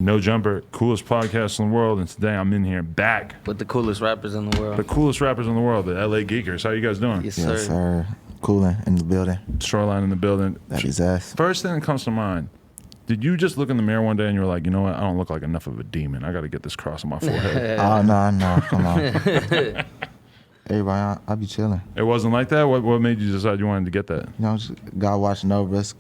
No Jumper, coolest podcast in the world, and today I'm in here back with the coolest rappers in the world. The coolest rappers in the world, the LA Geekers. How you guys doing? Yes, sir. Yes, sir. Cooling in the building. Shoreline in the building. That is us. First thing that comes to mind, did you just look in the mirror one day and you were like, you know what, I don't look like enough of a demon. I got to get this cross on my forehead. Oh, no, come on. Everybody, I be chilling. It wasn't like that? What made you decide you wanted to get that? You know, just God watching over us,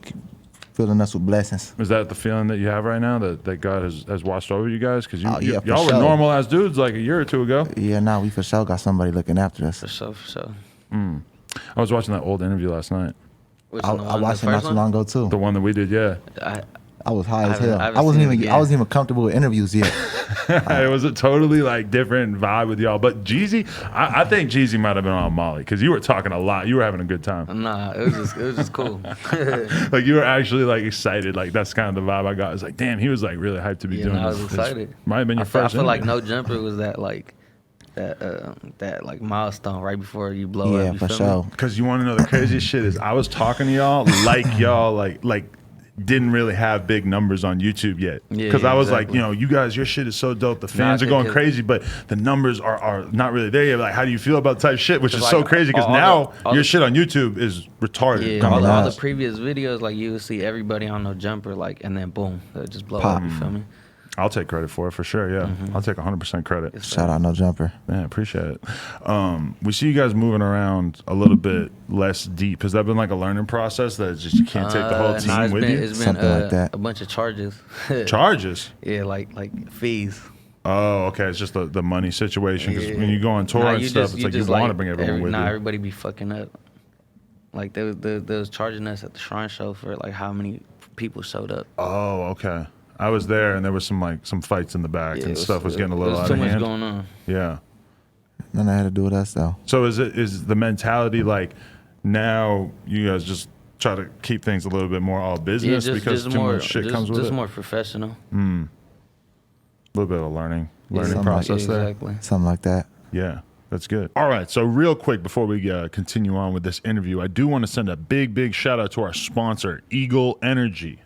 filling us with blessings. Is that the feeling that you have right now, that God has watched over you guys? Because yeah, y'all were sure. normal-ass dudes like a year or two ago. Yeah, nah, we for sure got somebody looking after us. For sure. I was watching that old interview last night. I watched it not too long ago, too. The one that we did, yeah. I was high as hell. I wasn't even comfortable with interviews yet. It was a totally like different vibe with y'all. But Jeezy, I think Jeezy might have been on Molly because you were talking a lot. You were having a good time. Nah, it was just cool. Like you were actually like excited. Like that's kind of the vibe I got. It's like, damn, he was like really hyped to be doing this. I was excited. Might have been your first. I feel like No Jumper was that like milestone right before you blow up. Yeah, for sure. Because you want to know the craziest shit is I was talking to y'all like y'all like didn't really have big numbers on YouTube yet. Because I was exactly. like, you know, you guys, your shit is so dope. The fans are going crazy, but the numbers are not really there yet. Like, how do you feel about type shit? Which is like, so crazy because now your shit on YouTube is retarded. Yeah, all the previous videos, like you would see everybody on No Jumper, like, and then boom, it just blow up. You feel me? I'll take credit for it for sure. Yeah, I'll take 100% credit. Shout out No Jumper. Yeah, appreciate it. We see you guys moving around a little bit less deep. Has that been like a learning process that it's just you can't take the whole team with you? It's been Something like that. A bunch of charges. Charges? Yeah, like fees. Oh, okay. It's just the money situation because when you go on tour and stuff, it's like you want to bring everyone with you. Everybody be fucking up. Like they was charging us at the Shrine Show for like how many people showed up. Oh, okay. I was there and there was some fights in the back and stuff was getting a little out of hand. Too much going on. Yeah. Nothing had to do with us though. So is the mentality like now you guys just try to keep things a little bit more all business because too much shit comes with it? Just more professional. A little bit of learning Something process there. Exactly. Something like that. Yeah. That's good. All right. So real quick before we continue on with this interview, I do want to send a big shout out to our sponsor, Eagle Energy.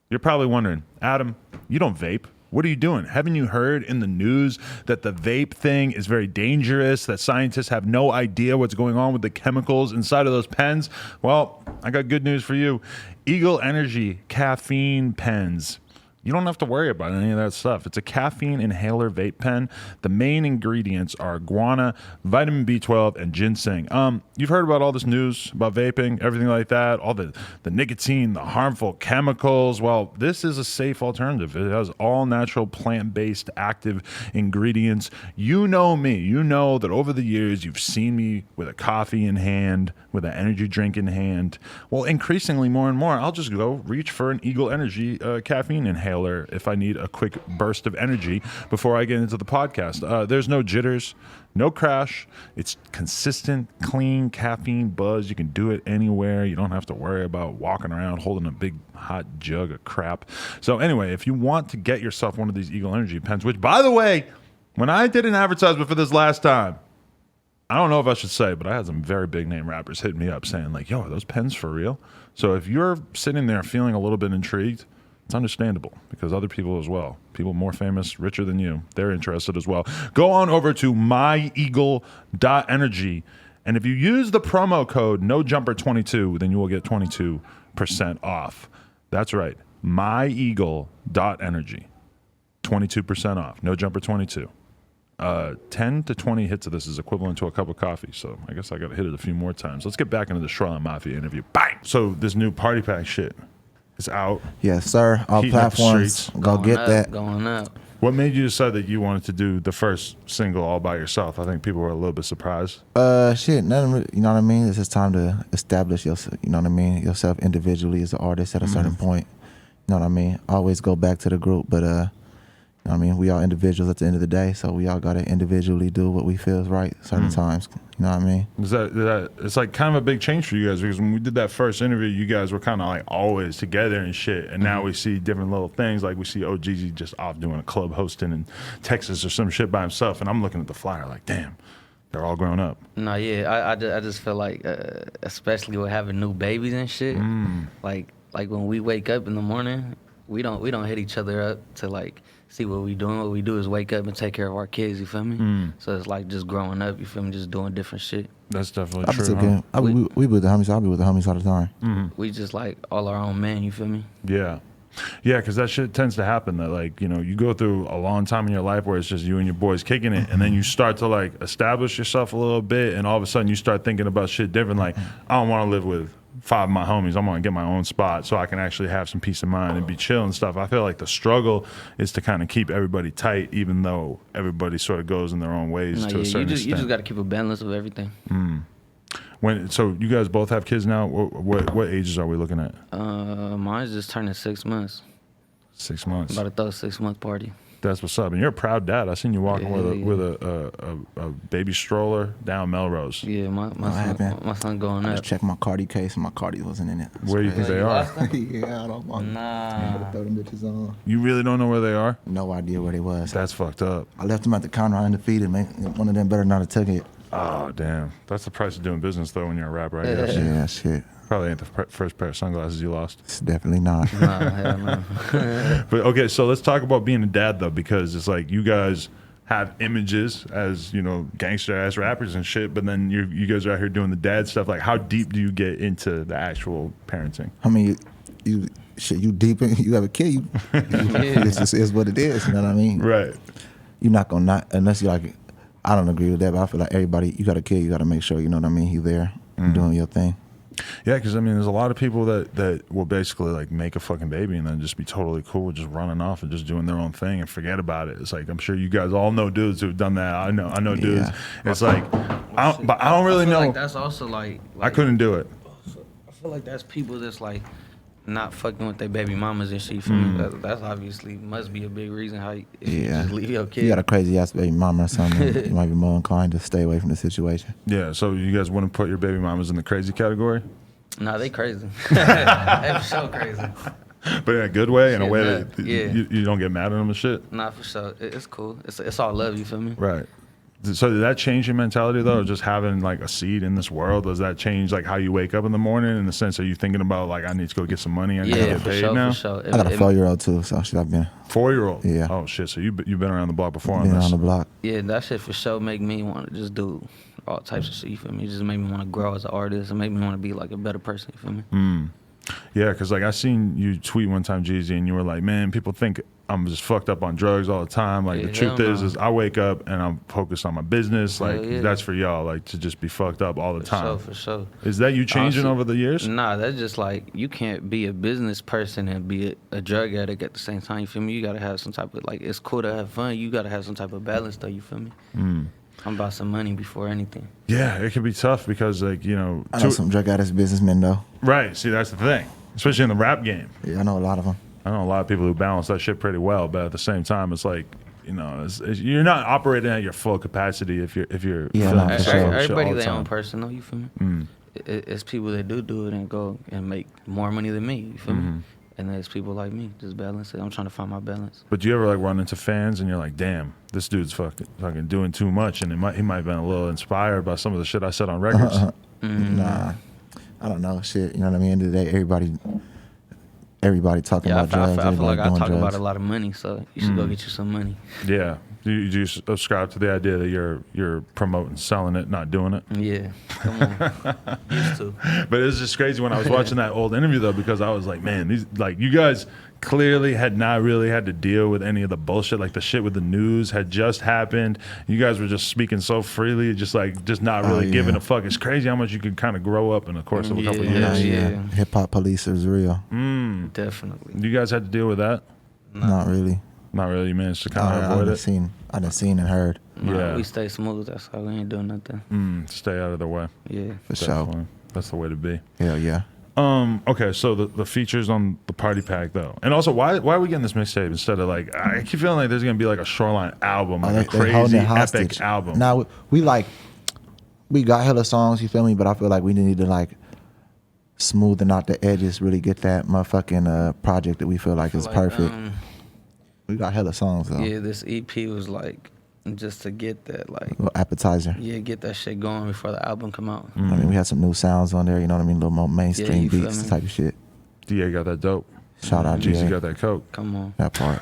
You're probably wondering, Adam, you don't vape. What are you doing? Haven't you heard in the news that the vape thing is very dangerous, that scientists have no idea what's going on with the chemicals inside of those pens? Well, I got good news for you. Eagle Energy caffeine pens. You don't have to worry about any of that stuff. It's a caffeine inhaler vape pen. The main ingredients are guarana, vitamin B12, and ginseng. You've heard about all this news about vaping, everything like that, all the nicotine, the harmful chemicals. Well, this is a safe alternative. It has all natural plant-based active ingredients. You know me. You know that over the years you've seen me with a coffee in hand, with an energy drink in hand. Well, increasingly more and more, I'll just go reach for an Eagle Energy caffeine inhaler if I need a quick burst of energy before I get into the podcast. There's no jitters, no crash. It's consistent, clean caffeine buzz. You can do it anywhere. You don't have to worry about walking around holding a big hot jug of crap. So anyway, if you want to get yourself one of these Eagle Energy pens, which by the way, when I did an advertisement for this last time, I don't know if I should say, but I had some very big name rappers hitting me up saying like, yo, are those pens for real? So if you're sitting there feeling a little bit intrigued, it's understandable because other people as well, people more famous, richer than you, they're interested as well. Go on over to myeagle.energy, and if you use the promo code NOJUMPER22, then you will get 22% off. That's right, myeagle.energy, 22% off, NOJUMPER22. 10 to 20 hits of this is equivalent to a cup of coffee, so I guess I got to hit it a few more times. Let's get back into the Shoreline Mafia interview. Bang! So this new party pack shit. It's out. Yes, sir. All platforms. Go get that. Going up. What made you decide that you wanted to do the first single all by yourself? I think people were a little bit surprised. Shit, nothing. You know what I mean? It's just time to establish yourself. You know what I mean? Yourself individually as an artist at a certain point. You know what I mean? Always go back to the group, but you know what I mean? We all individuals at the end of the day, so we all gotta individually do what we feel is right certain times. You know what I mean? Is that it's like kind of a big change for you guys because when we did that first interview, you guys were kind of like always together and shit, and now we see different little things. Like we see Ohgeesy just off doing a club hosting in Texas or some shit by himself, and I'm looking at the flyer like, damn, they're all grown up. No, yeah, I just feel like, especially with having new babies and shit, like like when we wake up in the morning, we don't hit each other up to like see what we doing. What we do is wake up and take care of our kids. You feel me? So it's like just growing up. You feel me? Just doing different shit. That's definitely I be true. taking, Huh? we be with the homies. I'll be with the homies all the time. We just like all our own men. You feel me? Yeah. Yeah, because that shit tends to happen that, like, you know, you go through a long time in your life where it's just you and your boys kicking it, and then you start to, like, establish yourself a little bit, and all of a sudden you start thinking about shit different. Like, I don't want to live with 5 of my homies. I want to get my own spot so I can actually have some peace of mind and be chill and stuff. I feel like the struggle is to kind of keep everybody tight, even though everybody sort of goes in their own ways No, to a certain you extent. just got to keep a balance of everything. So you guys both have kids now? What ages are we looking at? Mine's just turning 6 months. 6 months. About to throw a 6-month party. That's what's up. And you're a proud dad. I seen you walking Yeah, with a baby stroller down Melrose. Yeah, my happened? son going I up. just checked my Cardi case and my Cardi wasn't in it. Where do you think they are? Yeah, I don't want Nah. throw them bitches on. You really don't know where they are? No idea where they was. That's fucked up. I left them at the counter undefeated, man. One of them better not have took it. Oh, damn. That's the price of doing business, though, when you're a rapper, I guess. Yeah, shit. Probably ain't the first pair of sunglasses you lost. It's definitely not. Nah, hell no. But, okay, so let's talk about being a dad, though, because it's like you guys have images as, you know, gangster-ass rappers and shit, but then you guys are out here doing the dad stuff. Like, how deep do you get into the actual parenting? I mean, you deep in, you have a kid, it just is what it is, you know what I mean? Right. You're not gonna not, unless you're like, I don't agree with that, but I feel like everybody, you got a kid, you got to make sure, you know what I mean, you there, doing your thing. Yeah, because I mean, there's a lot of people that will basically like make a fucking baby and then just be totally cool with just running off and just doing their own thing and forget about it. It's like I'm sure you guys all know dudes who've done that. I know dudes. Yeah. It's like, but I don't really I feel know. like that's also like I couldn't do it. I feel like that's people that's like not fucking with their baby mamas and shit. You feel me? That's obviously must be a big reason how you, if you Yeah. just leave your kid. You got a crazy ass baby mama or something, you might be more inclined to stay away from the situation. Yeah, so you guys wouldn't put your baby mamas in the crazy category, Nah, they crazy. They for sure crazy. but in a good way, in a Shit, way nah, that yeah. you don't get mad at them and shit. Nah, for sure. It's cool. It's all love. You feel me? Right. So did that change your mentality though? Just having like a seed in this world, does that change like how you wake up in the morning? In the sense, are you thinking about like I need to go get some money? I need to Yeah, get for paid sure. now. For sure. I got a 4-year-old too, so shit, I've been 4-year-old. Yeah. Oh shit. So you've been around the block before on been this. on the block. Yeah, that shit for sure make me want to just do all types of shit. You feel me? It just make me want to grow as an artist and make me want to be like a better person. You feel me? Yeah, because like I seen you tweet one time, Jeezy, and you were like, "Man, people think I'm just fucked up on drugs all the time. Like Yeah, the truth hell is no. I wake up and I'm focused on my business. Like yeah. that's for y'all. Like to just be fucked up all the time. For sure. Is that you changing Honestly, over the years? Nah, that's just like you can't be a business person and be a drug addict at the same time. You feel me? You gotta have some type of like. It's cool to have fun. You gotta have some type of balance, though. You feel me? I'm about some money before anything. Yeah, it can be tough because like I know some drug addicts businessmen though. right. See, that's the thing, especially in the rap game. Yeah, I know a lot of them. I know a lot of people who balance that shit pretty well, but at the same time, it's like you're not operating at your full capacity if you're Yeah, feeling no, for shit sure. all Everybody the their time. own person, though. You feel me? It's people that do it and go and make more money than me. You feel me? And there's people like me, just balance it. I'm trying to find my balance. But do you ever like run into fans and you're like, damn, this dude's fucking doing too much, and he might have been a little inspired by some of the shit I said on records. Nah, I don't know shit. You know what I mean? End of the day, everybody talking Yeah, about drugs. I feel like everybody I doing talk drugs. about a lot of money, so you should go get you some money. Yeah. Do you subscribe to the idea that you're promoting selling it, not doing it? Yeah, come on. Used to. But it was just crazy when I was watching that old interview though, because I was like, man, these like you guys clearly had not really had to deal with any of the bullshit. Like the shit with the news had just happened. You guys were just speaking so freely, just not really yeah. giving a fuck. It's crazy how much you can kind of grow up in the course of a couple of Yeah. years. Yeah, Yeah. hip hop police is real. Definitely. You guys had to deal with that? Not really. Not really. You managed to kind of I avoid done it. I done seen and heard Yeah. We stay smooth. That's how we ain't doing nothing. Stay out of their way. Yeah. for sure. Definitely. That's the way to be. Hell yeah. Okay, so the features on the party pack though, and also why are we getting this mixtape instead of like I keep feeling like there's gonna be like a Shoreline album, like a They holding crazy it hostage. epic album. Now we got hella songs, you feel me? But I feel like we need to like smoothen out the edges, really get that motherfucking project that we feel like is perfect. We got hella songs though. Yeah, this EP was like just to get that like Little appetizer. get that shit going before the album come out. I mean, we had some new sounds on there, you know what I mean? A little more mainstream you feel beats me? type of shit. DA got that dope. Shout out GC GA. got that coke. Come on. That part.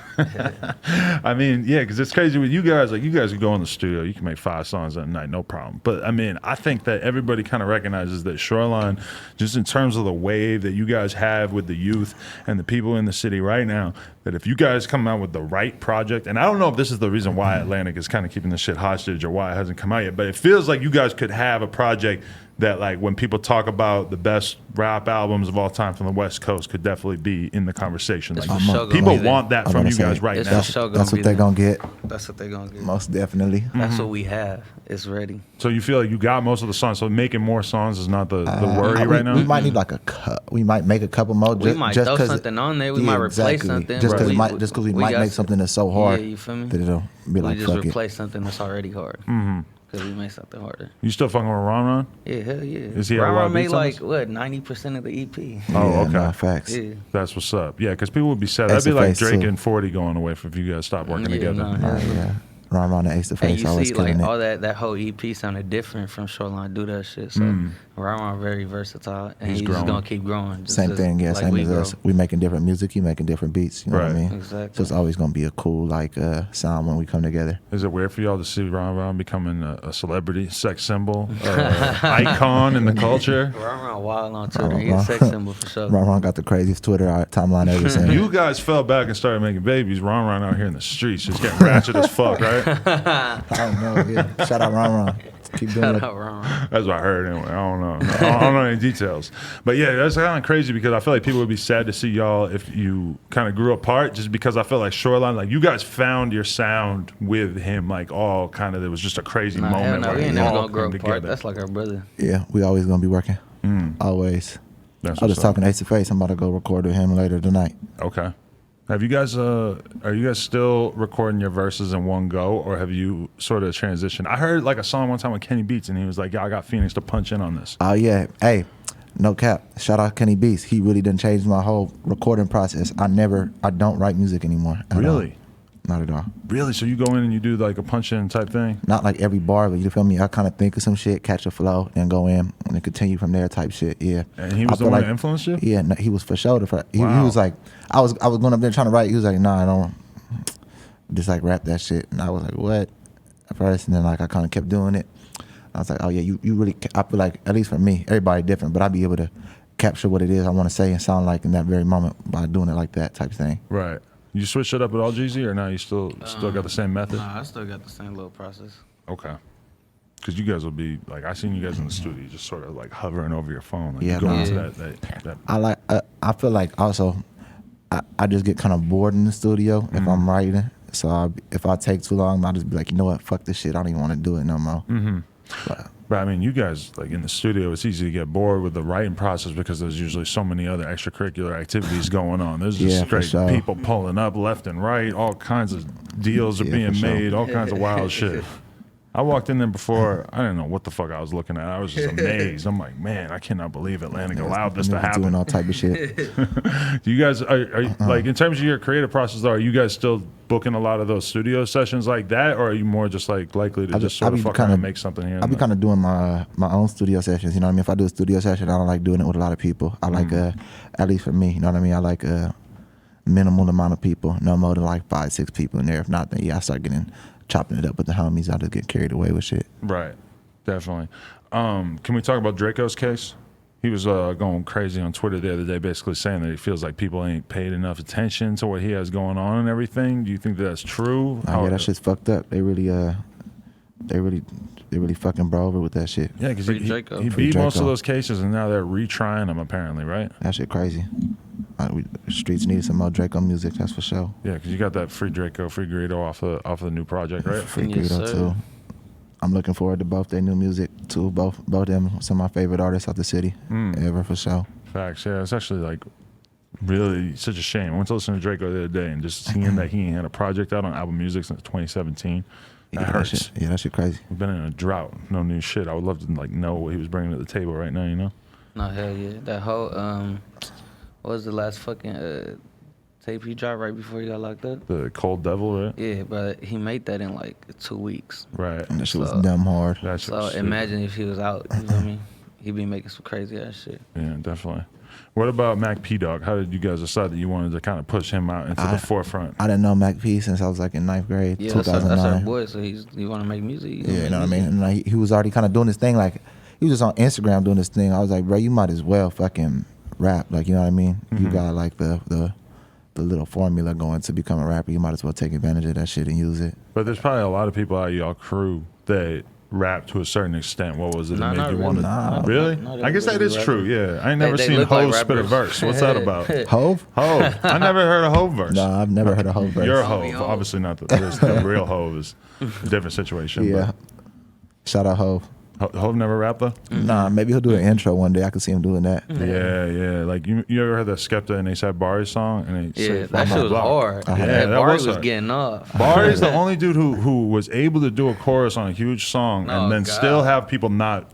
I mean, yeah, because it's crazy with you guys. Like, you guys could go in the studio, you can make 5 songs at night, no problem. But I mean, I think that everybody kind of recognizes that Shoreline, just in terms of the wave that you guys have with the youth and the people in the city right now, that if you guys come out with the right project, and I don't know if this is the reason why Atlantic is kind of keeping this shit hostage or why it hasn't come out yet, but it feels like you guys could have a project that, like, when people talk about the best rap albums of all time from the West Coast, could definitely be in the conversation. It's Like, for sure gonna people be there. want that I'm from gonna you guys say, right It's now. for sure gonna That's be what they're there. gonna get. That's what they're gonna get. Most definitely. That's what we have. It's ready. So you feel like you got most of the songs. So making more songs is not the worry right now. We might need like we might make a couple more. We might just throw 'cause something on there. We might replace something. Just because Right. we might got make something that's so hard Yeah, you feel me? that it'll be like We just fuck it. replace something that's already hard. Because we make something harder. You still fucking with Ronron? Yeah, hell yeah. Is he at Wild Ronron made Beats on like, this? what, 90% of the EP? Oh, Yeah, okay. nah, facts. Yeah. That's what's up. Yeah, because people would be sad. That'd Ace be of like Face, Drake too. and 40 going away if you guys stop working Yeah, together. nah. Yeah. Ron and Ace to And Face you always see, killing like, it. all that whole EP sounded different from Shoreline Do That shit. So, Ronron very versatile. And He's he's growing. going to keep growing. just Same as- thing, yeah, like same we as grow. us. We making different music, he making different beats. You know what I Right. mean? Exactly. So it's always gonna be a cool sound when we come together. Is it weird for y'all to see Ron becoming a celebrity, sex symbol, icon in the culture? Ronron wild on Twitter. He's a sex symbol for sure. Ron got the craziest Twitter timeline ever seen. You guys fell back and started making babies. Ron out here in the streets just getting ratchet as fuck, right? I don't know. Yeah. Shout out Ron. Keep doing Shout it. out Ronron. That's what I heard anyway. I don't know. I don't know any details. But yeah, that's kind of crazy because I feel like people would be sad to see y'all if you kind of grew apart, just because I feel like Shoreline, like, you guys found your sound with him, like, all kind of, it was just a crazy Nah, hell moment no, where we it ain't never all gonna grow came apart. together. That's like our brother. Yeah, we always gonna be working. Always. That's I was what's just talking to Ace to Face. I'm about to go record with him later tonight. Okay. Have you guys, are you guys still recording your verses in one go, or have you sort of transitioned? I heard like a song one time with Kenny Beats, and he was like, "Yeah, I got Phoenix to punch in on this." Oh yeah. Hey, no cap. Shout out Kenny Beats. He really done changed my whole recording process. I don't write music anymore. At all. Really? Not at all. Really? So you go in and you do like a punch in type thing? Not like every bar, but you feel me? I kind of think of some shit, catch a flow, then go in and then continue from there type shit. Yeah. And he I was the feel one like- that influenced you? Yeah, no, he was for sure. He Wow. was like, I was going up there trying to write. He was like, nah, I don't just like rap that shit. And I was like, what? At first, and then like I kind of kept doing it. I was like, oh yeah, you really. I feel like, at least for me, everybody different, but I'd be able to capture what it is I want to say and sound like in that very moment by doing it like that type of thing. Right. You switched it up at Ohgeesy, or now you still got the same method? Nah, I still got the same little process. Okay. Because you guys will be like, I seen you guys in the studio just sort of like hovering over your phone, like Yeah, you go nah. into that. I feel like also I just get kind of bored in the studio if I'm writing. So if I take too long, I'll just be like, you know what, fuck this shit. I don't even want to do it no more. But I mean, you guys, like, in the studio, it's easy to get bored with the writing process because there's usually so many other extracurricular activities going on. There's just Yeah, for straight sure. people pulling up left and right. All kinds of deals are Yeah, being for sure. made. All kinds of wild shit. I walked in there before. I didn't know what the fuck I was looking at. I was just amazed. I'm like, man, I cannot believe Atlantic allowed this to Niggas happen. doing all type of shit. Do you guys are you, like, in terms of your creative process though, are you guys still booking a lot of those studio sessions like that, or are you more just like likely to just sort of fuck around and make something here? I be kind of doing my own studio sessions. You know what I mean? If I do a studio session, I don't like doing it with a lot of people. I like at least for me, you know what I mean? I like a minimal amount of people, no more than like 5-6 people in there. If not, then yeah, I start chopping it up with the homies. I just get carried away with shit. Right, definitely. Can we talk about Drakeo's case? He was going crazy on Twitter the other day, basically saying that he feels like people ain't paid enough attention to what he has going on and everything. Do you think that's true? Yeah, that shit's fucked up. They really fucking bro over with that shit. Yeah, because Free he Draco. beat Free most of Draco. those cases, and now they're retrying them apparently, right? That shit crazy. The streets need some more Draco music, that's for sure. Yeah, because you got that Free Draco, Free Greedo off the new project, right? Free Yes, Greedo sir. too. I'm looking forward to both their new music too. Both them, some of my favorite artists out the city ever for sure. Facts. Yeah, it's actually like really such a shame. I went to listen to Draco the other day, and just seeing that he ain't had a project out on Apple Music since 2017. That hurts. That shit crazy. We've been in a drought, no new shit. I would love to like know what he was bringing to the table right now. You know? No, hell yeah. That whole, what was the last fucking tape he dropped right before he got locked up? The Cold Devil, right? Yeah, but he made that in like 2 weeks. Right. And that shit was So- dumb hard. That shit So was sick. imagine if he was out, you feel me? He'd be making some crazy ass shit. Yeah, definitely. What about Mac P Dog? How did you guys decide that you wanted to kind of push him out into the forefront? I didn't know Mac P since I was like in 9th grade, Yeah, 2009. that's our boy. So he want to make music. Yeah, you know what I mean? And like, he was already kind of doing this thing. Like, he was just on Instagram doing this thing. I was like, bro, you might as well fucking rap. Like, you know what I mean? You got like the little formula going to become a rapper. You might as well take advantage of that shit and use it. But there's probably a lot of people out of y'all crew that rap to a certain extent. What was it that made you want to? Really? I guess that is true. Yeah, I ain't never seen Hove spit a verse. What's that about? Hove? Hove. I never heard a Hove verse. No, I've never heard a Hove verse. You're a Hove, obviously not the real Hove is a different situation. Yeah. Shout out Hove. Hove never rapped though? Nah, maybe he'll do an intro one day. I could see him doing that. Yeah. Like you ever heard the Skepta and A$AP Bari song? And they Yeah, that shit was hard. Yeah, that Bari was was hard. getting off. Bari's the only dude who was able to do a chorus on a huge song and then still have people not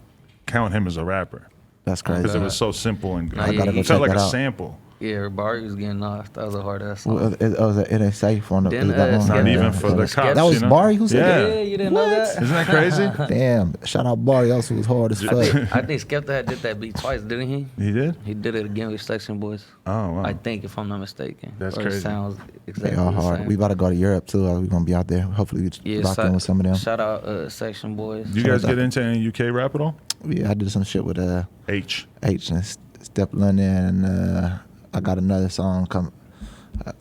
count him as a rapper That's crazy. because it was so simple and I gotta go it felt check like that a out. sample. Yeah, Bari was getting off. That was a hard ass song. Well, it ain't safe on the. Then, that one. Not Yeah. even for the cops. That was you know? Bari who said Yeah. that? You didn't know that? Isn't that crazy? Damn! Shout out Bari. Also was hard as fuck. I think Skepta did that beat twice, didn't he? He did? He did it again with Section Boys. Oh, wow. I think, if I'm not mistaken. That's Or crazy. It sounds exactly They all the hard. same. We about to go to Europe too. We're gonna be out there. Hopefully, we lock in with some of them. Shout out Section Boys. You guys get into any UK rap at all? Yeah, I did some shit with H. and Step London, and I got another song come.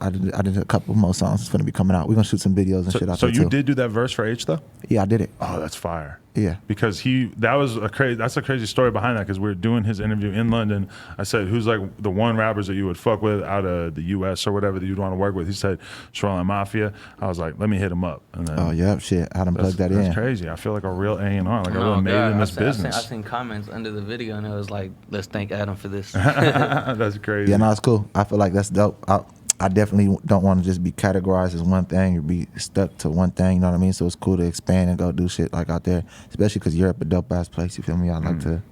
I did a couple more songs. It's gonna be coming out. We're gonna shoot some videos and shit out So there you too. did do that verse for H though? Yeah, I did it. Oh, that's fire. Yeah. Because that's a crazy story behind that. Because we were doing his interview in London. I said, who's like the one rappers that you would fuck with out of the U.S. or whatever that you'd want to work with? He said Shoreline Mafia. I was like, let me hit him up. And then Oh yeah, shit. I done plugged that that's in. crazy. I feel like a real A&R, like a real Oh, made God. in this I business. seen comments under the video and it was like, let's thank Adam for this. That's crazy. Yeah, no, it's cool. I feel like that's dope. I definitely don't want to just be categorized as one thing or be stuck to one thing. You know what I mean? So it's cool to expand and go do shit like out there, especially because Europe a dope ass place. You feel me? I like to.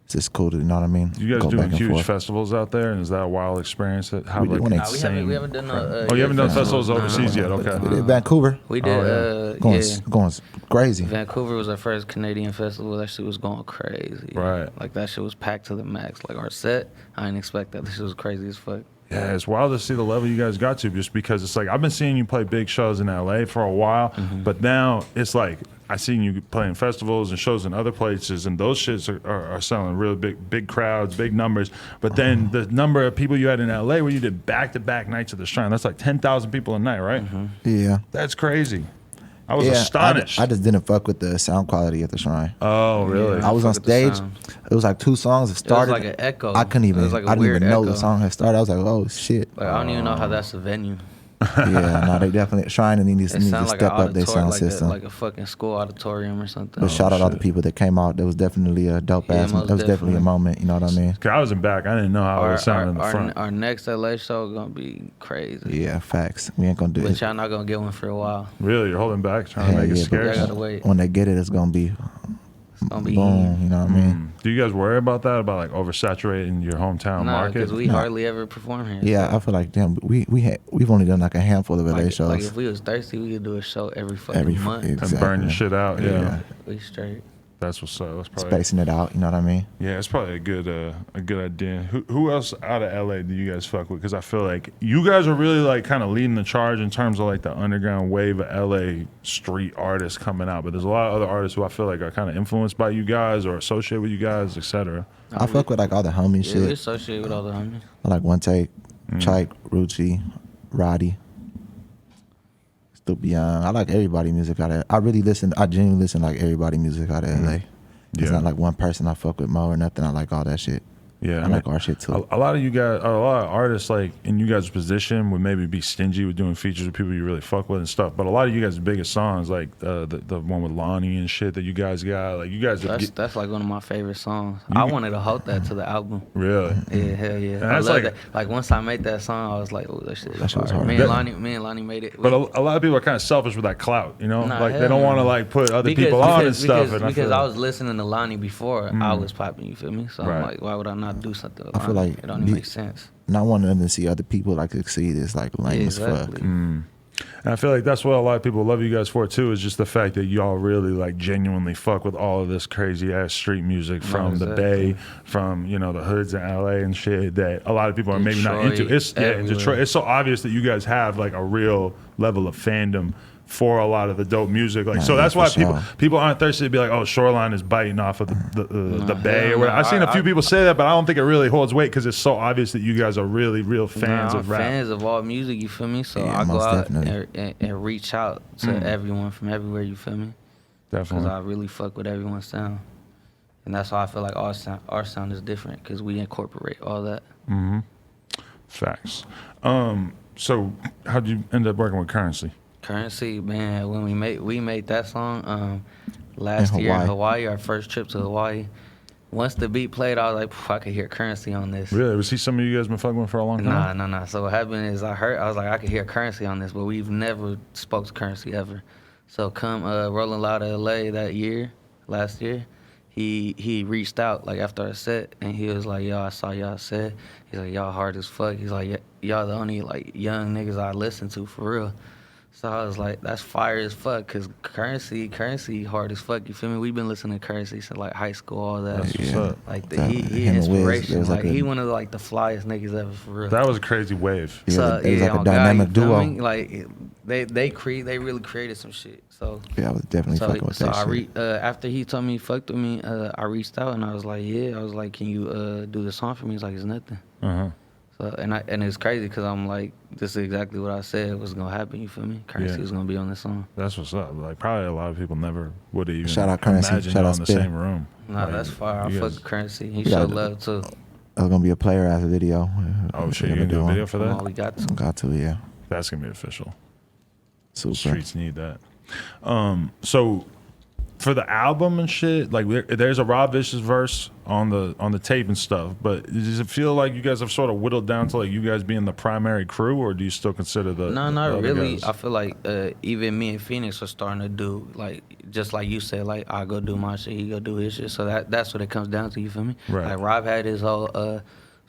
It's just cool to, you know what I mean? You guys Go doing back and huge forth. festivals out there, and is that a wild experience? How We like did one we haven't done no. Oh, you haven't done festivals No. overseas yet? Okay. We did Vancouver. We did, Oh, Going crazy. Vancouver was our first Canadian festival. That shit was going crazy. Right. Like that shit was packed to the max. Like our set, I didn't expect that. This shit was crazy as fuck. Yeah, it's wild to see the level you guys got to, just because it's like I've been seeing you play big shows in LA for a while, but now it's like I seen you playing festivals and shows in other places, and those shits are selling really big crowds, big numbers. But then the number of people you had in LA where you did back-to-back nights at the Shrine, that's like 10,000 people a night, right? Yeah. That's crazy. I was Yeah, astonished. I just didn't fuck with the sound quality at the Shrine. Oh, really? I was on fuck with the stage. sound. It was like 2 songs. It started. like an echo. I couldn't even. It was like a I didn't weird even know echo. the song had started. I was like, oh shit. Like I don't even know how that's a venue. Yeah, no, they definitely Shrine and needs It to sounds like step an up their auditorium, sound system. like a fucking school auditorium or something. But shout out all the shit. people that came out. That was definitely a dope Yeah, ass. most That was definitely a definitely. moment. You know what I mean? 'Cause I was in back. I didn't know how it was sounding in the front. Our next LA show gonna be crazy. Yeah, facts. We ain't gonna do But it. y'all not gonna get one for a while. Really? You're holding back, trying to Hell make it yeah, scarce? Y'all gotta wait. When they get it, it's gonna be It's gonna be boom. You know what I mean? Do you guys worry about that? About like oversaturating your hometown Nah, market? because we hardly ever perform here. Yeah, I feel like damn. We've only done like a handful of LA Like, shows. like if we was thirsty, we could do a show every fucking Every month. And burn your shit out. Yeah. Yeah. We straight. That's what's up. That's probably Spacing it out. You know what I mean? yeah. It's probably a good idea. Who else out of LA do you guys fuck with? Because I feel like you guys are really like kind of leading the charge in terms of like the underground wave of LA street artists coming out. But there's a lot of other artists who I feel like are kind of influenced by you guys or associated with you guys, etc. I fuck with like all the homie Yeah, we shit. associate with all the homies. I like One Take, Chike, Rucci, Roddy, Stupid Young. I like everybody music out of. I genuinely listen to like everybody music out of LA. It's Yeah. not like one person I fuck with more or nothing. I like all that shit. Yeah, I like our shit too. A lot of you guys, a lot of artists, like in you guys' position, would maybe be stingy with doing features with people you really fuck with and stuff. But a lot of you guys' biggest songs, like the one with Lonnie and shit that you guys got, like you guys That's like one of my favorite songs. I wanted to hold that to the album. really. Yeah, hell yeah. And I that's love like- that. Like once I made that song, I was like, oh, that shit is That shit was fire. hard. Me and Lonnie made it. But a lot of people are kind of selfish with that clout, you know, Nah, like they hell don't no. want to like put other people on and stuff. And Because feel I was listening to Lonnie before I was popping, you feel me? So Right. I'm like, why would I not do something with I feel Lonnie? like It don't even make sense. Not wanting them to see other people like succeed is like lame Yeah, as fuck. exactly. And I feel like that's what a lot of people love you guys for too, is just the fact that y'all really like genuinely fuck with all of this crazy ass street music from the Bay, from, you know, the hoods in LA and shit that a lot of people are maybe not into. It's in Detroit. It's so obvious that you guys have like a real level of fandom for a lot of the dope music, like so that's why people aren't thirsty to be like, oh, Shoreline is biting off of the Bay or whatever. I've seen a few people say that, but I don't think it really holds weight because it's so obvious that you guys are really real fans of rap. Fans of all music, you feel me? So I go out and reach out to everyone from everywhere, you feel me? Definitely. Because I really fuck with everyone's sound, and that's why I feel like our sound is different because we incorporate all that. Facts. So how'd you end up working with Currency? Currency, man, when we made that song last year in Hawaii, our first trip to Hawaii. Once the beat played, I was like, I could hear Currency on this. Really? Was he somebody you guys been fucking with for a long time? Nah. So what happened is I was like, I could hear Currency on this, but we've never spoke to Currency ever. So come Rolling Loud to LA last year, he reached out like after our set and he was like, yo, I saw y'all set. He's like, y'all hard as fuck. He's like, y'all the only like young niggas I listen to for real. So I was like, that's fire as fuck, because Currency hard as fuck, you feel me? We've been listening to Currency since like high school, all that. That's what's up. Like he inspiration, like he one of the, like the flyest niggas ever for real. That was a crazy wave. Yeah, it was like a dynamic duo. Like they really created some shit. So yeah, I was definitely fucking with that shit. After he told me he fucked with me, I reached out and I was like, can you do the song for me? He's like, it's nothing. So, and it's crazy because I'm like, this is exactly what I said was gonna happen. You feel me? Currency was gonna be on this song. That's what's up. Like probably a lot of people never would have even shout out Currency. imagined Shout y'all out in the Spit. same room. Nah, like, that's fire. I fuck with Currency. He showed love too. I was gonna be a player as a video. Oh shit, you gonna do a video for that? Come on, we got to. Got to, yeah. That's gonna be official. Super. Streets need that. So for the album and shit, like there's a Rob Vicious verse on the tape and stuff, but does it feel like you guys have sort of whittled down to like you guys being the primary crew, or do you still consider the No, the not other really. guys? I feel like even me and Phoenix are starting to do like just like you said, like I go do my shit, he go do his shit. So that's what it comes down to. You feel me? Right. Like Rob had his whole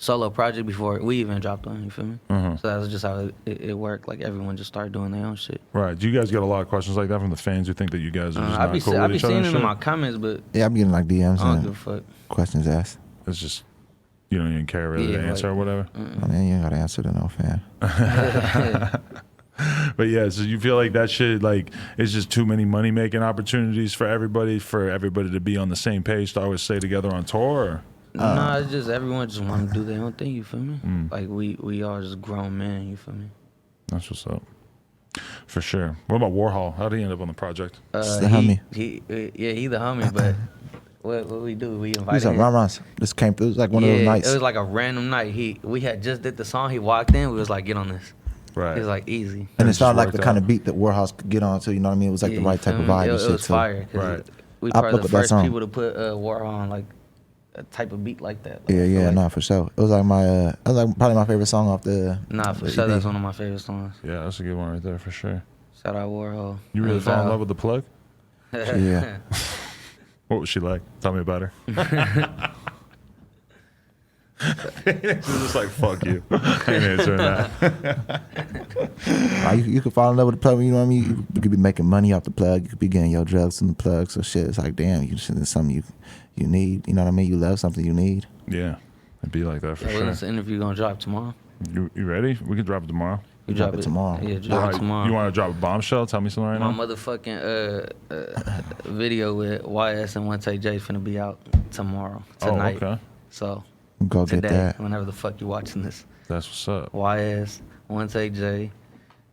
solo project before we even dropped on. You feel me? So that's just how it worked. Like everyone just started doing their own shit. Right. Do you guys get a lot of questions like that from the fans who think that you guys are just not cool I with be each other? seeing and it shit? in my comments, but Yeah, I'm getting like DMs I don't and give a fuck. questions asked. It's just you don't even care really to answer or whatever. I mean, you ain't gotta answer to no fan. But yeah, so you feel like that shit like it's just too many money making opportunities for everybody to be on the same page to always stay together on tour? Or? Nah, it's just everyone just want to do their own thing. You feel me? Like we all just grown men. You feel me? That's what's up. For sure. What about Warhol? How did he end up on the project? It's the homie. He the homie, but what we do? We He's invited like him. Ronron. Just came through. It was like one of those nights. It was like a random night. We had just did the song. He walked in. We was like, get on this. Right. He was like, easy. And it just sounded like the worked kind out. of beat that Warhouse could get on to. You know what I mean? It was like the right type of vibe It and shit was too. fire. 'Cause Right. We I probably fuck the with that first song. people to put Warhol on like a type of beat like that. Like, Yeah, like, no, for sure. It was like probably my favorite song off the. Nah, for the sure. EP. That's one of my favorite songs. Yeah, that's a good one right there for sure. Shout out Warhol. You really And fell in Val. love with the plug? Yeah. What was she like? Tell me about her. She's just like, fuck you. I ain't answering that. You could fall in love with the plug. You know what I mean? You could be making money off the plug. You could be getting your drugs from the plug. So shit, it's like, damn, it's something you need. You know what I mean? You love something you need. Yeah, it'd be like that for When sure. this interview gonna drop tomorrow? You ready? We can drop it tomorrow. You Drop it tomorrow. Yeah, drop it tomorrow. You want to drop a bombshell? Tell me something right My now. motherfucking video with YS and One Take J finna be out tomorrow, Oh, tonight. okay. So Go get today, that. whenever the fuck you watching this, That's what's up. YS, One Take J,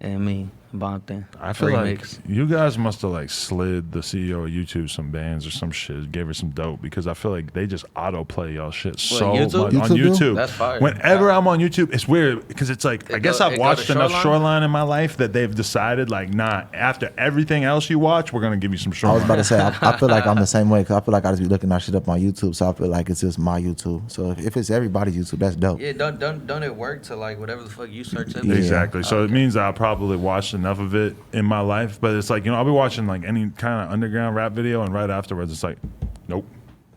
and me, Bompton. I feel remix. like you guys must have like slid the CEO of YouTube some bands or some shit, gave her some dope, because I feel like they just autoplay y'all shit so YouTube? much on YouTube do? YouTube. That's fire. Whenever I'm on YouTube, it's weird because it's like I guess I've it go watched to enough Shoreline? Shoreline in my life that they've decided like, nah, after everything else you watch, we're gonna give you some I was Shoreline. about to say, I feel like I'm the same way. Cause I feel like I just be looking at shit up on YouTube. So I feel like it's just my YouTube. So if it's everybody's YouTube, that's dope. Yeah, don't it work to like whatever the fuck you search up? Yeah. Exactly. So it means I'll probably watched enough of it in my life, but it's like, you know, I'll be watching like any kind of underground rap video, and right afterwards it's like, nope,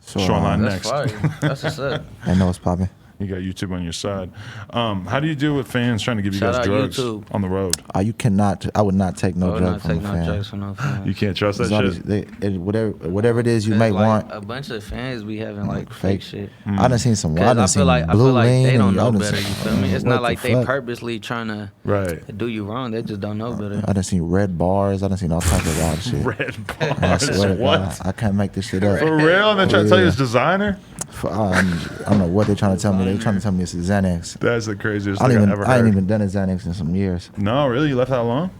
Shoreline Shoreline next. That's fire. That's what's up. I know it's popping. You got YouTube on your side. How do you deal with fans trying to give you Shout guys out drugs YouTube. on the road? You cannot. I would not take I no would drug not from take a no fan. drugs from no fan. You can't trust that It's all shit? these- whatever it is you may like, want. a bunch of fans be having like fake shit. I done seen some. I 'Cause done I seen feel like blue lean they don't and know y'all done better. You seen- feel me? It's what not the like they fuck? purposely trying to Right. do you wrong. They just don't know better. I done seen red bars. I done seen all types of wild shit. Red I bars. swear to God, What? I can't make this shit up. For real? And they're trying to tell you Yeah. it's designer? I don't know what they're trying to tell me. They're trying to tell me it's Xanax. That's the craziest I thing I've ever ain't heard. even done a Xanax in some years. No, really? You left that alone?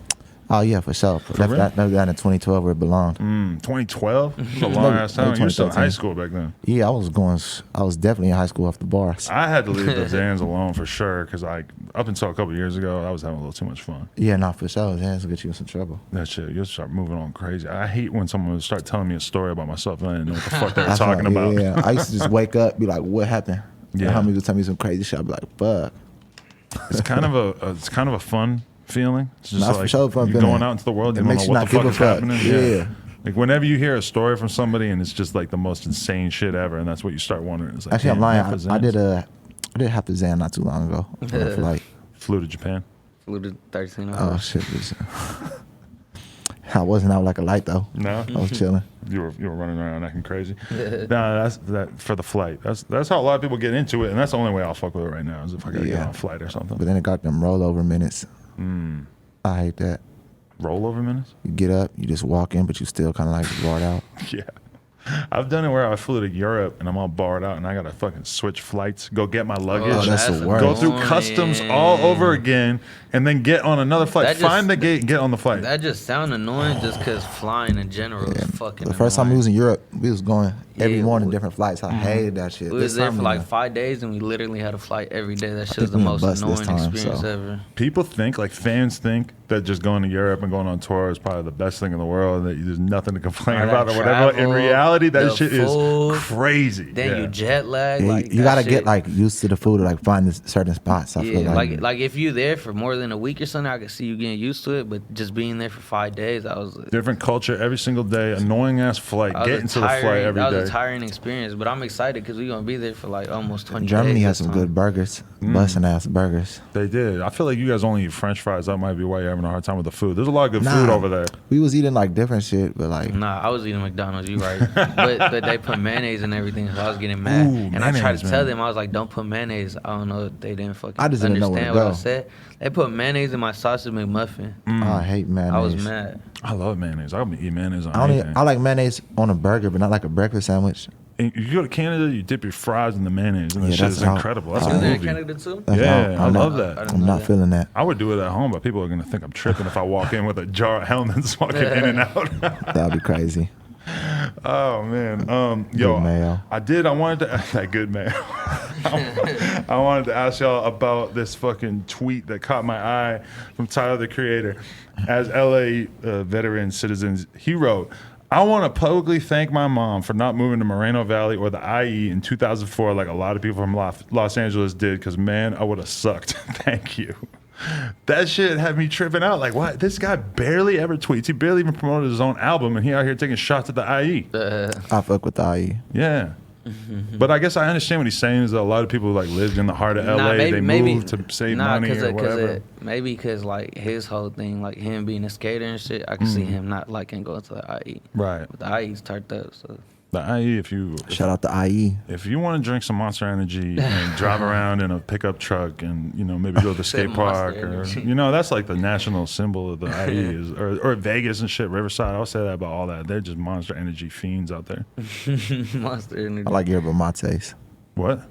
Oh yeah, for sure. real? Left that in 2012 where it belonged. 2012? It was a long ass time. You were still in high 2013. school back then. Yeah, I was definitely in high school off the bars. I had to leave the Zans alone for sure because up until a couple years ago, I was having a little too much fun. Yeah, no, for sure. Xanax will get you in some trouble. That shit, you'll start moving on crazy. I hate when someone would start telling me a story about myself and I didn't know what the fuck they were That's talking right, about. Yeah, I used to just wake up, be like, "What happened?" Yeah. Yeah, homies would tell me some crazy shit. I'd be like, "Fuck." It's kind of a fun feeling. It's just Nah, for like sure fun you're feeling. going out into the world. It You don't makes know you what the not fuck give a is fuck. happening. Yeah. Like whenever you hear a story from somebody and it's just like the most insane shit ever, and that's what you start wondering. It's like, Actually, I'm damn, lying. half a I Xans. did half the Xan not too long ago. On a flight. Flew to Japan. Flew to 13 Oh hours. shit! I wasn't out like a light though. No, I was chilling. you were running around acting crazy. No, that's that for the flight. That's how a lot of people get into it, and that's the only way I'll fuck with it right now is if I gotta get Yeah. on a flight or something. But then it got them rollover minutes. I hate that. Rollover minutes. You get up, you just walk in, but you still kind of like barred out. Yeah. I've done it where I flew to Europe and I'm all barred out and I gotta fucking switch flights, go get my luggage, Oh, that's the worst. go through customs all over again, and then get on another flight. That just- Find the gate and get on the flight. That just sound annoying just because flying in general is fucking The first time we annoying. was in Europe, we was going every Yeah, morning we- different flights. I hated that shit. We was This there time for we like went- 5 days and we literally had a flight every day. That shit think was the we went most bus this annoying time, experience so. ever. People think, like fans think, that just going to Europe and going on tour is probably the best thing in the world, and that there's nothing to complain All about that or whatever. In travel, reality, that the shit food, is crazy. Then Yeah. you jet lag. Yeah, like you that gotta shit- get like used to the food to like find this certain spots. I feel Yeah, like, like if you there for more than a week or something, I could see you getting used to it. But just being there for 5 days, I was Different culture every single day, annoying ass flight, I was getting a to the flight tiring- every That was day. a tiring experience, but I'm excited because we're gonna be there for like almost 20 Germany days has this some time. good burgers, busting ass burgers. They did. I feel like you guys only eat French fries. That might be why you're having a hard time with the food. There's a lot of good Nah. food over there. We was eating like different shit, but like Nah, I was eating McDonald's. You right, but they put mayonnaise and everything, so I was getting mad. Ooh, and I tried mayonnaise, to tell man. them, I was like, "Don't put mayonnaise." I don't know. They didn't fucking I just didn't know where to understand what I go. said. They put mayonnaise in my sausage McMuffin. I hate mayonnaise. I was mad. I love mayonnaise. I'll eat mayonnaise on I only anything. I like mayonnaise on a burger, but not like a breakfast sandwich. And you go to Canada, you dip your fries in the mayonnaise, and that Yeah, shit that's is how- incredible. That's how- a You there in movie. Canada too? That's Yeah, I I'm love not, that. I didn't I'm know not that. feeling that. I would do it at home, but people are gonna think I'm tripping if I walk in with a jar of Hellman's walking in and out. That'd be crazy. Oh man, Good yo, mayo. I wanted to that good man. I wanted to ask y'all about this fucking tweet that caught my eye from Tyler the Creator. As LA veteran citizens, he wrote, "I want to publicly thank my mom for not moving to Moreno Valley or the IE in 2004 like a lot of people from Los Angeles did, because man, I would have sucked. Thank you." That shit had me tripping out. Like, what? This guy barely ever tweets. He barely even promoted his own album, and he out here taking shots at the IE. I fuck with the IE. Yeah. But I guess I understand what he's saying is that a lot of people like lived in the heart of LA. They moved to save money or whatever. Maybe because like his whole thing, like him being a skater and shit, I can see him not liking going to the IE. Right. But the IE's turned up, so The IE, if you Shout out to IE. if you want to drink some Monster Energy and drive around in a pickup truck and maybe go to the skate park Monster or Energy. that's like the national symbol of the IE is or Vegas and shit, Riverside. I'll say that about all that. They're just Monster Energy fiends out there. Monster Energy. I like yerba mates. What?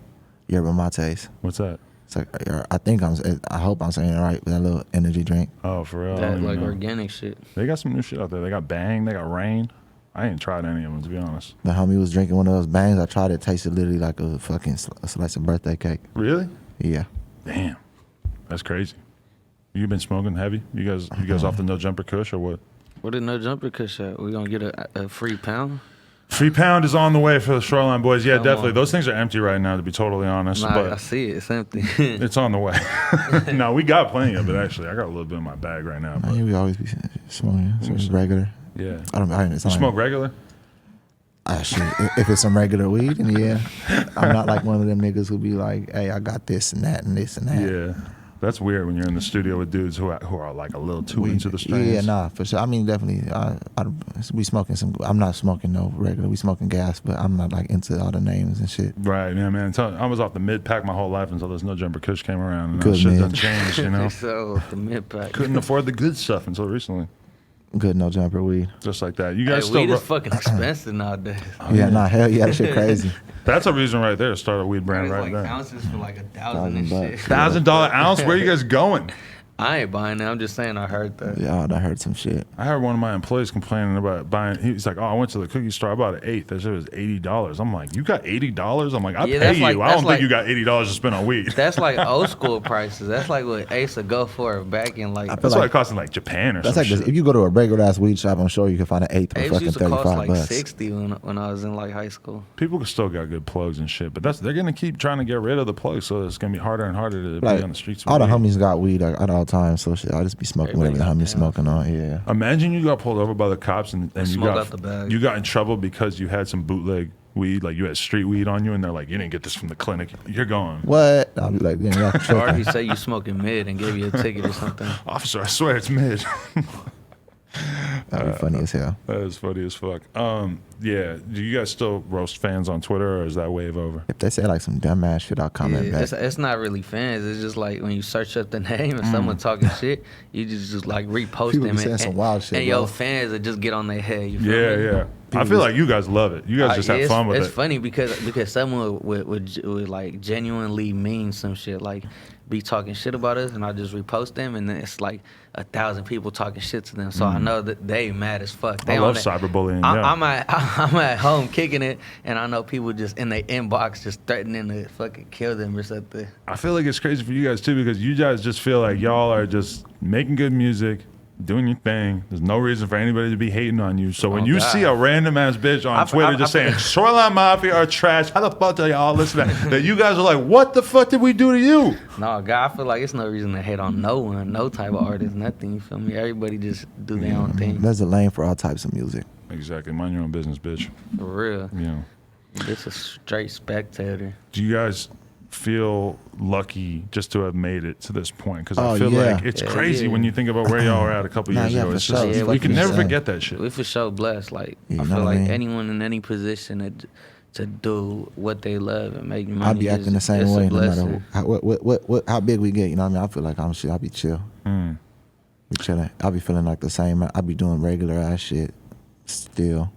Yerba mates. What's that? It's like I hope I'm saying it right. But that little energy drink. Oh, for real? I don't that even like know. organic shit. They got some new shit out there. They got Bang. They got Rain. I ain't tried any of them, to be honest. The homie was drinking one of those bangs. I tried it. It tasted literally like a fucking a slice of birthday cake. Really? Yeah. Damn. That's crazy. You been smoking heavy? You guys off the No Jumper Kush or what? What did No Jumper Kush at? We gonna get a free pound? Free pound is on the way for the Shoreline boys. Yeah, Come definitely. on. Those things are empty right now, to be totally honest. Nah, I but see it. It's empty. it's on the way. No, we got plenty of it, actually. I got a little bit in my bag right now. But Man, we always be smoking. So it's regular. yeah. I don't. You smoke regular? Shit, if it's some regular weed, then yeah. I'm not like one of them niggas who be like, hey, I got this and that and this and that. Yeah. That's weird when you're in the studio with dudes who are like a little too into the strains. Yeah, nah, for sure. I mean, definitely. We smoking some. I'm not smoking no regular. We smoking gas, but I'm not like into all the names and shit. Right, yeah, man. I was off the mid pack my whole life until this No Jumper Kush came around, and Good that shit mid. done changed, you know. So the mid pack. Couldn't afford the good stuff until recently. Good no jumper weed. Just like that. You guys Hey, still. weed is fucking expensive nowadays. Yeah, nah, hell yeah, that shit crazy. That's a reason right there to start a weed brand It's right like there. ounces for like 1,000 and shit. $1,000 ounce? Where are you guys going? I ain't buying that. I'm just saying I heard that. Yeah, I heard some shit. I heard one of my employees complaining about buying. He's like, "Oh, I went to the cookie store. I bought an eighth. That shit was $80." I'm like, "You got $80?" I'm like, "I Yeah, pay that's you. like- I that's don't like- think you got $80 to spend on weed." That's like old school prices. That's like what Ace would go for back in like. That's why it costs in like Japan or That's some like this, shit. if you go to a regular ass weed shop, I'm sure you can find an eighth for Ace fucking used to cost $35 like bucks. 60 when I was in like high school. People still got good plugs and shit, but they're gonna keep trying to get rid of the plugs, so it's gonna be harder and harder to Like, be on the streets. With all the weed. homies got weed at all times, so shit, I just be smoking Everybody whatever the got homies pounds. smoking on. Yeah. Imagine you got pulled over by the cops and you smoke got out the bag. you got in trouble because you had some bootleg weed, like you had street weed on you, and they're like, "You didn't get this from the clinic. You're gone." What? I'll be like, yeah, Or tripping. he say you smoking mid and gave you a ticket or something. Officer, I swear it's mid. That'd be funny as hell. That is funny as fuck. Yeah. Do you guys still roast fans on Twitter, or is that wave over? If they say like some dumbass shit, I'll comment Yeah, back. it's not really fans. It's just like when you search up the name and someone talking shit, you just like repost People them be saying and, some wild shit, and bro. your fans will just get on their head. You feel Yeah, me? yeah. I feel like you guys love it. You guys just have Yeah, fun with it's it. funny because someone would like genuinely mean some shit, like be talking shit about us, and I just repost them, and then it's like 1,000 people talking shit to them. So I know that they mad as fuck. They I love on it. cyberbullying. I'm Yeah. I'm at home kicking it, and I know people just in their inbox just threatening to fucking kill them or something. I feel like it's crazy for you guys too, because you guys just feel like y'all are just making good music, doing your thing. There's no reason for anybody to be hating on you. So when Oh, you God. see a random ass bitch on Twitter just saying Shoreline Mafia are trash, how the fuck do y'all listen to that? That you guys are like, what the fuck did we do to you? No, God, I feel like it's no reason to hate on no one, no type of artist, nothing. You feel me? Everybody just do their own thing. There's a lane for all types of music. Exactly. Mind your own business, bitch. For real. You know. This a straight spectator. Do you guys feel lucky just to have made it to this point? Because I Oh, feel yeah. like it's Yeah, crazy yeah. when you think about where y'all were at a couple Nah, years yeah, ago. for It's sure. just, Yeah, we can for never sure. forget that shit. We for sure blessed. Like You I know feel what I like mean? anyone in any position to do what they love and make money. I'd be acting the same it's a way no matter blessing. how big we get. You know what I mean? I feel like I'll be chill. Be chilling. I'll be feeling like the same. I'll be doing regular ass shit still.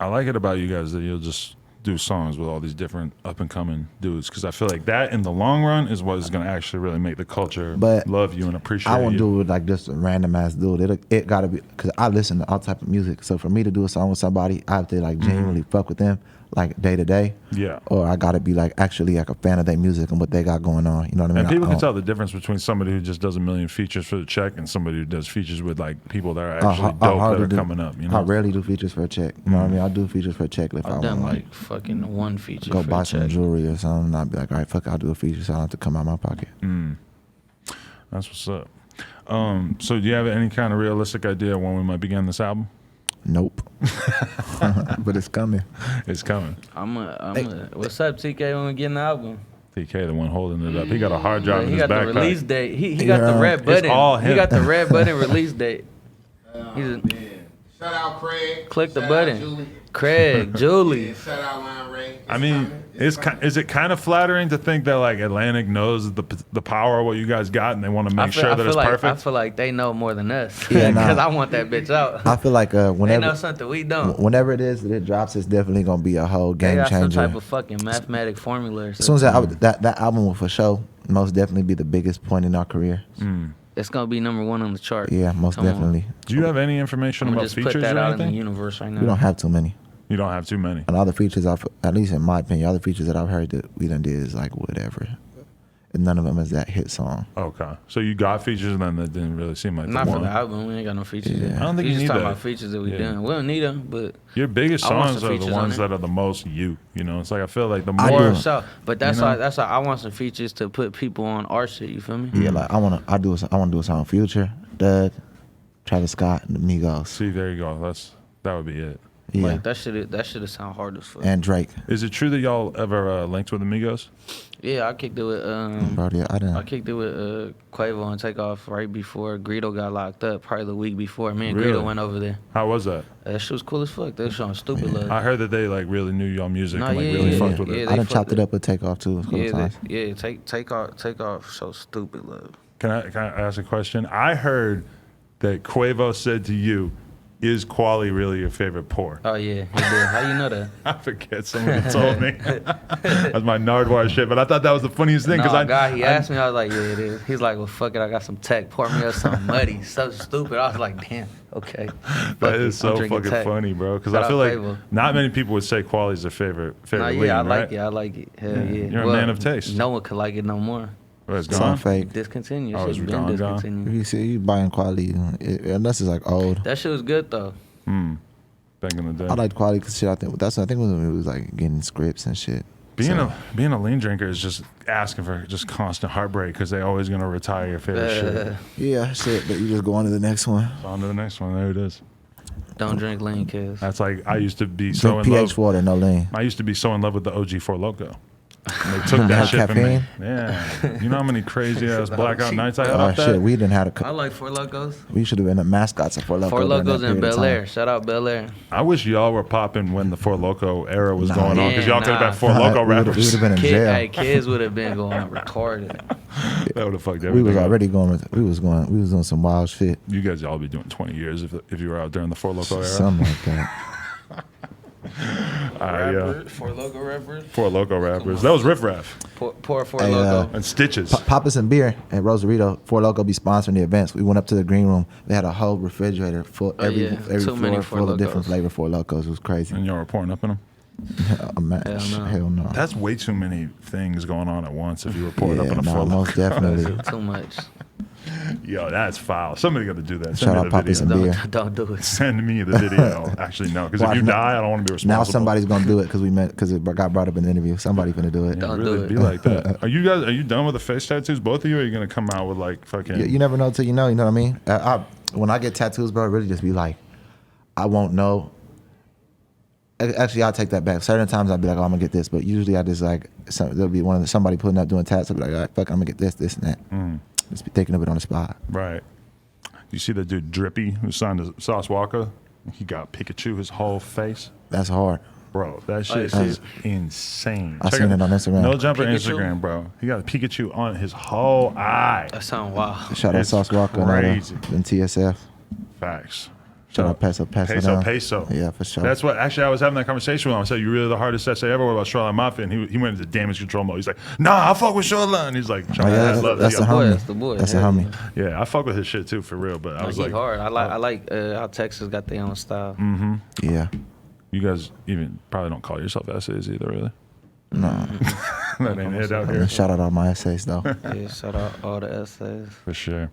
I like it about you guys that you'll just do songs with all these different up and coming dudes, because I feel like that in the long run is what is going to actually really make the culture But love you and appreciate I won't you. do it with like just a random ass dude. It gotta be, because I listen to all type of music. So for me to do a song with somebody, I have to like genuinely fuck with them, like day to day. Yeah. Or I gotta be like actually like a fan of their music and what they got going on. You know what I mean? And people I can don't- tell the difference between somebody who just does a million features for the check and somebody who does features with like people that are actually dope that hardly are do- coming up. You I know, rarely do features for a check. You know what I mean? I do features for a check if I I've want done to like fucking one feature go for buy a some check. jewelry or something. And I'll be like, all right, fuck, I'll do a feature so I don't have to come out my pocket. that's what's up. So do you have any kind of realistic idea when we might begin this album? Nope. But it's coming. It's coming. What's up, TK? When we get an album? TK, the one holding it up. He got a hard drive in He his got the backpack. release date. He got the Yeah. red It's button. all He him. got the red button release date. He's a, Shout out Craig. click the Shout button. Out Julie. Craig, Julie. Yeah, shout out Lion Ray. I mean, is it kind of flattering to think that like Atlantic knows the power of what you guys got and they want to make sure that it's I perfect? feel like they know more than us. Yeah, Because nah. I want that bitch out. I feel like They know whenever something we don't. whenever it is that it drops, it's definitely gonna be a whole They game got some changer. type of fucking mathematic formula or As soon something. as that album will for sure most definitely be the biggest point in our career. It's gonna be #1 on the chart. Yeah, most Come on. definitely. Do you have any information I'm gonna about just features put that or out in the anything? universe right now. We don't have too many. You don't have too many. And all the features at least in my opinion, all the features that I've heard that we done did is like whatever. And none of them is that hit song. Okay, so you got features, and then that didn't really seem like Not the for one. the album. We ain't got no features. Yeah. yet. I don't think we you just need talking that. about features that we Yeah. done. We don't need them, but Your biggest I want songs some are the features on ones there. that are the most you. You know, it's like I feel like the I more. do. so. But that's You know? why. That's why I want some features to put people on our shit. You feel me? Yeah, like I wanna do a song with Future, Doug, Travis Scott, and the Migos. See, there you go. That would be it. Yeah. Like that shit sound hard as fuck. And Drake. Is it true that y'all ever linked with Amigos? Yeah, I kicked it with Bro, yeah, I didn't. I kicked it with Quavo and Takeoff right before Greedo got locked up, probably the week before. Me and Really? Greedo went over there. How was that? That shit was cool as fuck. They was showing stupid love. I heard that they like really knew y'all music Nah, and like yeah, really yeah, fucked with yeah, it. they I done fucked chopped it it. up with Takeoff too a couple times. Takeoff so stupid love. Can I ask a question? I heard that Quavo said to you, "Is Quali really your favorite pour?" Oh yeah, he did. How you know that? I forget. Someone told me. That's my Nardwuar shit. But I thought that was the funniest thing because He asked me. I was like, yeah, it is. He's like, well, fuck it. I got some tech. Pour me up some muddy. So stupid. I was like, damn. Okay. that Fuck is it. so I'm drinking fucking tech. funny, bro. Because Shout I feel out like Quavo. not many people would say Quali's their favorite Nah, lean, yeah, I right? like it. I like it. Hell yeah. You're a man of taste. No one could like it no more. Oh, it's It's gone. on fake. Discontinued. Oh, Shit's it's been gone. discontinued. You see, you buying quality, unless it's like old. That shit was good though. Back in the day. I like quality because shit. I think when we was like getting scripts and shit. Being a lean drinker is just asking for just constant heartbreak because they're always gonna retire your favorite shit. Yeah, shit. But you just go on to the next one. On to the next one. There it is. Don't drink lean, kids. That's like I used to be so Drink in pH love. water, no lean. I used to be so in love with the OG Four Loco. And they took that Had shit from me. caffeine? Yeah. You know how many crazy ass The blackout OG. nights I had Oh off shit, that? we didn't have I a. like Four Locos. We should have been the mascots of Four Loko. Four during that Locos in period of Bel Air. time. Shout out Bel Air. I wish y'all were popping when the Four Loco era was Nah. going on because Yeah, y'all could have nah. been Four Loco We rappers. would have been in jail. Kids would have been going retarded. That would have fucked everything We was up. already going. We was doing some wild shit. You guys all be doing 20 years if you were out during the Four Loco era. Something like that. Four Loco rappers. Four Loco rappers. That was Riff Raff Pour Four Hey, Loco. and Stitches. Pop us some beer at Rosarito. Four Loko be sponsoring the events. We went up to the green room. They had a whole refrigerator full, Oh, every yeah. every Too many floor Four full of different Locos. flavor Four Locos. It was crazy. And y'all were pouring up in them. Hell no. That's way too many things going on at once if you were pouring up in a no, Four Loco. most definitely. Too much. Yo, that's foul. Somebody got to do that. Send Shout me out the Poppy some video. beer. Don't do it. Send me the video. Actually, no. Because if Watch, you now- die, I don't want to be responsible. Now somebody's gonna do it because it got brought up in the interview. Somebody gonna do it. Don't really do it. be like that. Are you done with the face tattoos? Both of you? Or are you going to come out with like fucking... You never know till you know. You know what I mean? When I get tattoos, bro, it really just be like, I won't know. Actually, I'll take that back. Certain times I'll be like, oh, I'm gonna get this, but usually I just like there'll be somebody putting up doing tats. I'll be like, all right, fuck, I'm gonna get this, and that. Just be thinking of it on the spot. Right. You see the dude Drippy who signed to Sauce Walker? He got Pikachu his whole face. That's hard. Bro, that shit yeah. is insane. I Check seen it on Instagram. No Jumper Pikachu? Instagram, bro. He got a Pikachu on his whole eye. That sound wild. Shout out It's Sauce Walker crazy. and TSF. Facts. Shout out Peso down. Peso. Yeah, for sure. That's what, actually, I was having that conversation with him. I said, you're really the hardest essay ever. What about Shoreline Mafia? And he went into damage control mode. He's like, nah, I fuck with Shoreline. He's like, Oh, yeah, that's the homie. That's the boy. That's a Hell homie. yeah, I fuck with his shit too, for real. But I was He like, hard. I like how Texas got their own style. Yeah. you guys even probably don't call yourself essays either, really. No. That ain't it out here. Shout out all my essays though. Yeah, shout out all the essays. For sure.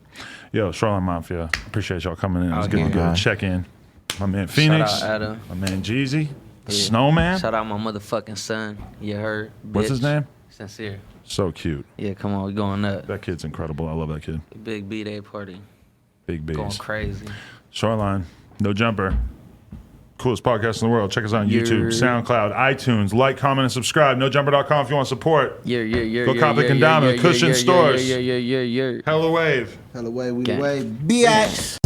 Yo, Shoreline Mafia, appreciate y'all coming in. It was Oh, good to yeah. go check in. My man Phoenix. Shout out Adam. My man Jeezy. The Yeah. Snowman. Shout out my motherfucking son. You heard? What's his bitch. name? Sincere. So cute. Yeah, come on, we going up. That kid's incredible. I love that kid. Big B-Day party. Big Going B's. crazy. Shoreline, No Jumper. Coolest podcast in the world. Check us out on YouTube, Yeah. SoundCloud, iTunes. Like, comment, and subscribe. NoJumper.com if you want support. Yeah. Go cop it and down at Cushion Stores. Yeah. Hella wave. Hella way, we Gang. the way. BX.